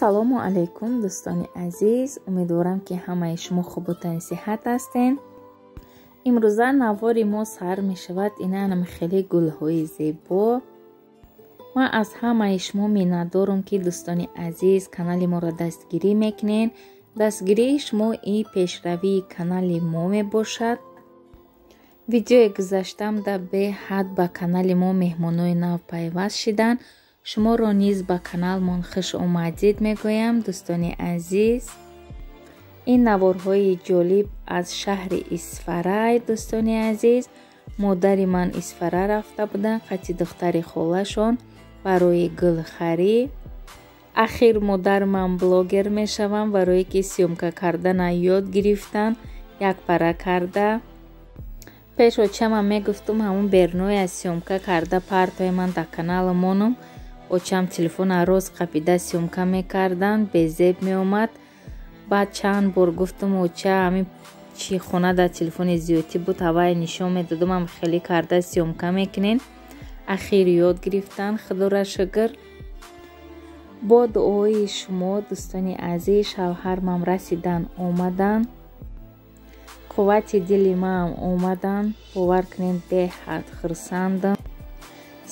салому алайкум дӯстони азиз, умедворам ки ҳамаи шумо хубутани сиҳат ҳастен. имрӯза навори мо сар мешавад инанам хеле гулҳои зебо. ман аз ҳамаи шумо миннатдорам ки дӯстони азиз канали моро дастгирӣ мекунен. дастгирии шумо ин пешравии канали мо мебошад. видеои гузаштамда беҳад ба канали мо меҳмонои нав пайваст шиданд. шуморо низ ба каналмон хуш омадид мегӯям дӯстони азиз. ин наворҳои ҷолиб аз шаҳри Исфарай дӯстони азиз. модари ман Исфара рафта буданд қати духтари холашон барои гулхарӣ. ахир модар ман блогер мешавам барое ки сёмка кардана ёд гирифтан якпара карда. пеш очамам мегуфтум ҳамун берноя сёмка карда партояман дар каналмонум. очам телефона роз қапида сёмка мекардан безеб меомад. баъд чанд бор гуфтум оча ҳамин чи хона дар телефони зиёдӣ буд ҳавай нишон медодам ҳам хеле карда сёмка мекунен. ахир ёд гирифтан худора шукр. бо дуои шумо дӯстони азиз шавҳармам расидан омадан. қуввати дили маам омадан. бовар кунед беҳад хурсандам.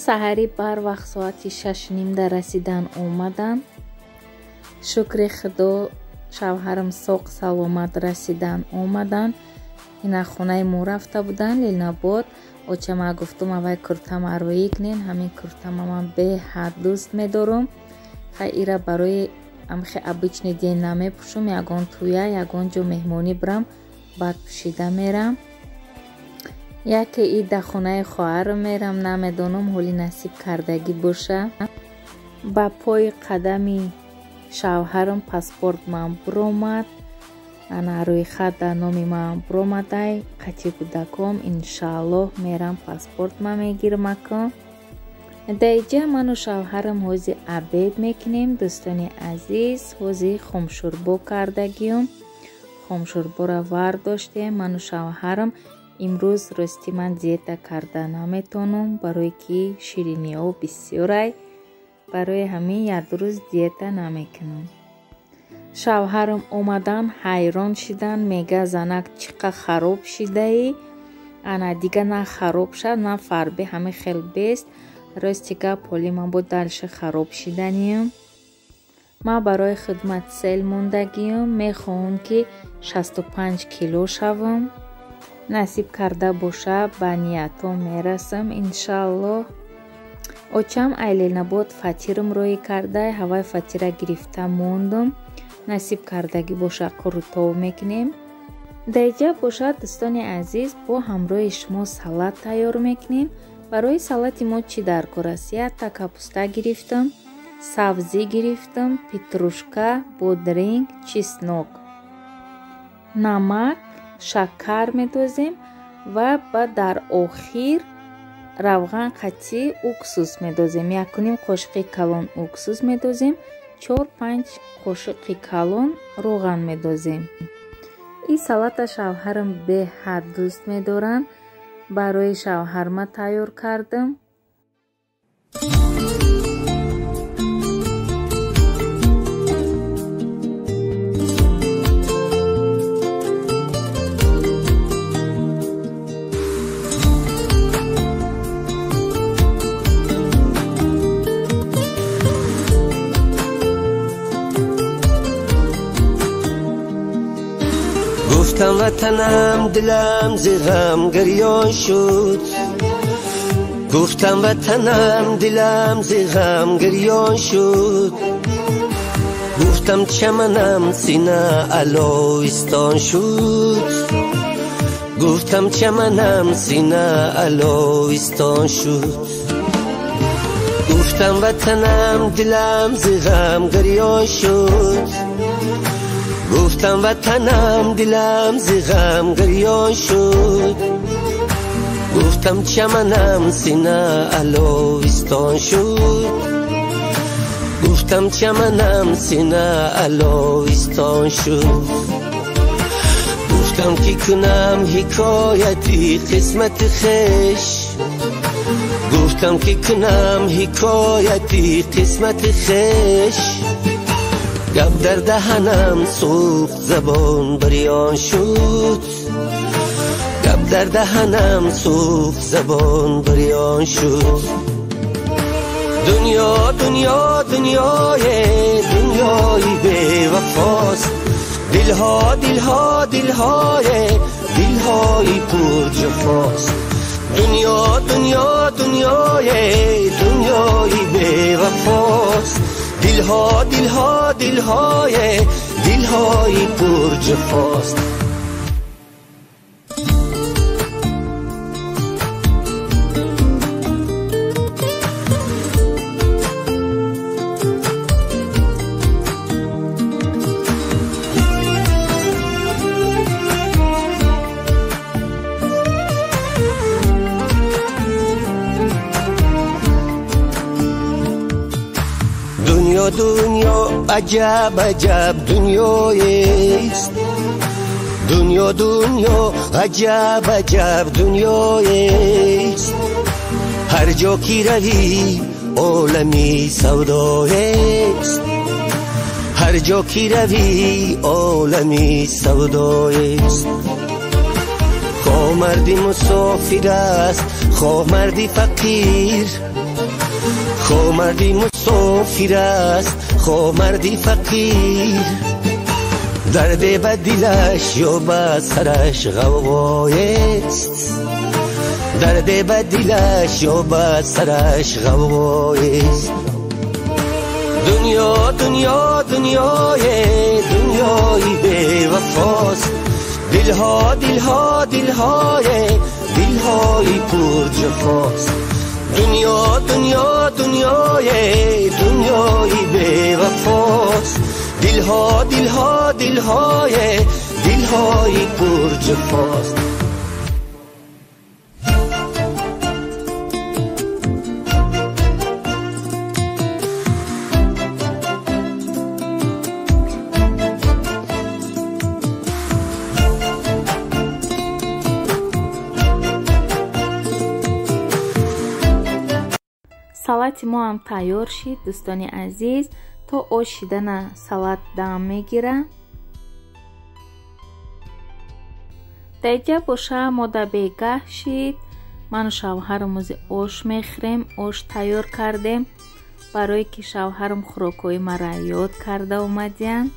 саҳарӣ барвақт соати 6:30 расидан омадан. шукри худо шавҳарам соқ саломат расидан омадан. ина хонаи мо рафта буданд Ленобод. очама гуфтум авай куртама роӣ кунен. ҳамин куртама ман беҳад дӯст медорам. ира барои амхи обычный день намепӯшам. ягон туя ягон ҷо меҳмонӣ бирам баъд пӯшида мерам. яке и да хонаи хоҳарам мерам намедонам ҳоли насиб кардагӣ боша. ба пои қадами шавҳарам паспорт ман биромад. ана рӯи хат дар номи ман биромадай. қати кӯдаком иншааллоҳ мерам паспорт ман мегирам акам. даиҷа ману шавҳарам ҳози абед мекунем дӯстони азиз. ҳози хомшӯрбо кардагиём. хомшӯрбора вардоштем. ману шавҳарам имрӯз рости ман диета карда наметонам барое ки шириниҳо бисёрай. барои ҳамин як рӯз диета намекунам. шавҳарам омадан ҳайрон шиданд. мега занак чӣ қа хароб шидаӣ. ана дига на хароб шад на фарбе ҳамин хел бест. рости гап ҳоли ман бо далши хароб шиданиям. ман барои хидмат сел мондагиам. мехоҳам ки 65 кило шавам. насиб карда боша ба ниятом мерасам иншааллоҳ. очам айленобод фатирам роӣ карда ҳавай фатира гирифта мондам. насиб кардагӣ боша қуртов мекунем. даиҷа бошад дӯстони азиз бо ҳамроҳи шумо салат тайёр мекунем. барои салати мо чӣ даркор аст? якта капуста гирифтам, сабзӣ гирифтам, петрушка, бодринг, чеснок, намак, шакар медозем ва ба дар охир равған қатӣ уксус медозем. 1 қошиқи калон уксус медозем. 4-5 қошиқи калон роған медозем. ин салата шавҳарам беҳад дӯст медоранд. барои шавҳарма тайёр кардам. گفتم وطنم دلم ز غم گریان شد. گفتم وطنم دلم ز غم گریان شد. گفتم چمنم سینه علوستان شد. گفتم چمنم سینه علوستان شد. گفتم وطنم دلم ز غم گریان شد. گفتم وطنم دلم ز غم گریان شد. گفتم چمنم سینه علوستان شد. گفتم چمنم سینه علوستان شد. گفتم که کنم حکایتی قسمت خویش. گفتم که کنم حکایتی قسمت خویش. گپ در دهنم سوخت زبان بریان شد گپ در دهنم سوخت زبان بریان شد دنیا دنیا دنیای بی وفاست دلها دلها دلهای پر جفاست دنیا دنیا دنیای بی وفاست دلها دلهای پر جفاست دنیا عجب عجب دنیایست دنیا عجب عجب دنیایست هر جا کی روی عالمی سودایست هر جا کی روی عالمی سودایست خواه مردی مسافر است خواه مردی فقیر خواه مردی مسافر است خواه مردی فقیر درد به دلش یا به سرش غوغایست درد به دلش یا به سرش غوغایست دنیا دنیا دنیای بی وفاست دلها دلهای پر جفاست دنیا دنیا دنیای بی وفاست دلها دلهای پر جفاست салати мо ҳам тайёр шид. дӯстони азиз, то ош шидана салат дам мегира. дар инҷа боша мо дар бегаҳ шид. ману шавҳарам ози ош мехӯрем. ош тайёр кардем, барое ки шавҳарам хӯрокҳои маро ёд карда омадиянд.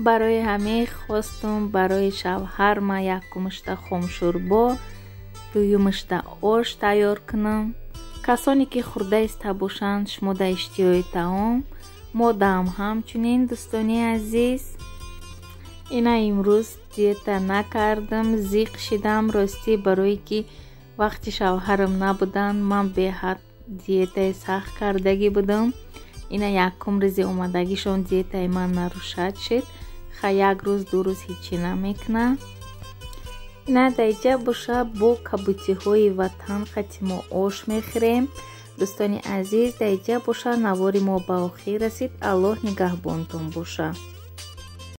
барои ҳамаи хостум барои шавҳар ман якумашта хомшӯрбо, дуюмашта ош тайёр кунам. касоне ки хурда иста бошанд шумо дар иштиёи таом, модам ҳамчунин. дӯстони азиз, ина имрӯз диета накардам, зиқ шидам. ростӣ барое ки вақти шавҳарам набуданд ман беҳад диетаи сахт кардагӣ будам. ина якум рӯзи омадагишон диетаи ман нарушад шид. ха як рӯз ду рӯз ҳичӣ намекунам. ина дар инҷа боша бо кабутиҳои ватан хати мо ош мехӯрем. дӯстони азиз, дар инҷа боша навори мо ба охир расид. аллоҳ нигаҳбонтон боша.